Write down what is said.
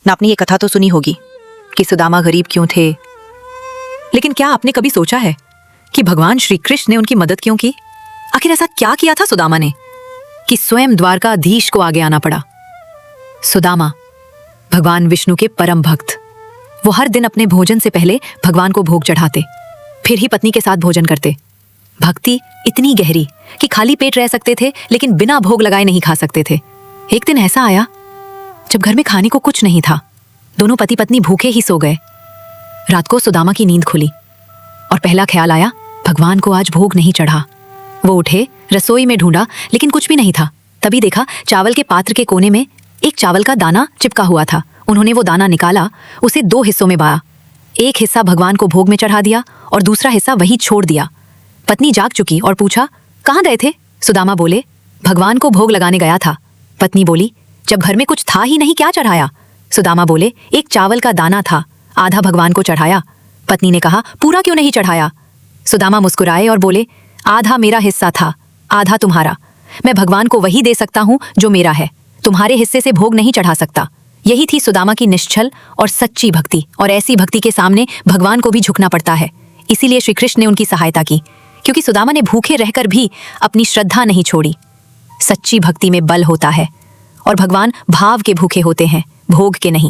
ना आपने ये कथा तो सुनी होगी कि सुदामा गरीब क्यों थे, लेकिन क्या आपने कभी सोचा है कि भगवान श्री कृष्ण ने उनकी मदद क्यों की? आखिर ऐसा क्या किया था सुदामा ने कि स्वयं द्वारकाधीश को आगे आना पड़ा? सुदामा भगवान विष्णु के परम भक्त। वो हर दिन अपने भोजन से पहले भगवान को भोग चढ़ाते, फिर ही पत्नी के साथ भोजन करते। भक्ति इतनी गहरी कि खाली पेट रह सकते थे, लेकिन बिना भोग लगाए नहीं खा सकते थे। एक दिन ऐसा आया जब घर में खाने को कुछ नहीं था। दोनों पति पत्नी भूखे ही सो गए। रात को सुदामा की नींद खुली और पहला ख्याल आया, भगवान को आज भोग नहीं चढ़ा। वो उठे, रसोई में ढूंढा, लेकिन कुछ भी नहीं था। तभी देखा चावल के पात्र के कोने में एक चावल का दाना चिपका हुआ था। उन्होंने वो दाना निकाला, उसे 2 हिस्सों में बांटा। एक हिस्सा भगवान को भोग में चढ़ा दिया और दूसरा हिस्सा वहीं छोड़ दिया। पत्नी जाग चुकी और पूछा, कहाँ गए थे? सुदामा बोले, भगवान को भोग लगाने गया था। पत्नी बोली, जब घर में कुछ था ही नहीं, क्या चढ़ाया? सुदामा बोले, एक चावल का दाना था, आधा भगवान को चढ़ाया। पत्नी ने कहा, पूरा क्यों नहीं चढ़ाया? सुदामा मुस्कुराए और बोले, आधा मेरा हिस्सा था, आधा तुम्हारा। मैं भगवान को वही दे सकता हूँ जो मेरा है, तुम्हारे हिस्से से भोग नहीं चढ़ा सकता। यही थी सुदामा की निश्चल और सच्ची भक्ति, और ऐसी भक्ति के सामने भगवान को भी झुकना पड़ता है। इसीलिए श्री कृष्ण ने उनकी सहायता की, क्योंकि सुदामा ने भूखे रहकर भी अपनी श्रद्धा नहीं छोड़ी। सच्ची भक्ति में बल होता है और भगवान भाव के भूखे होते हैं, भोग के नहीं।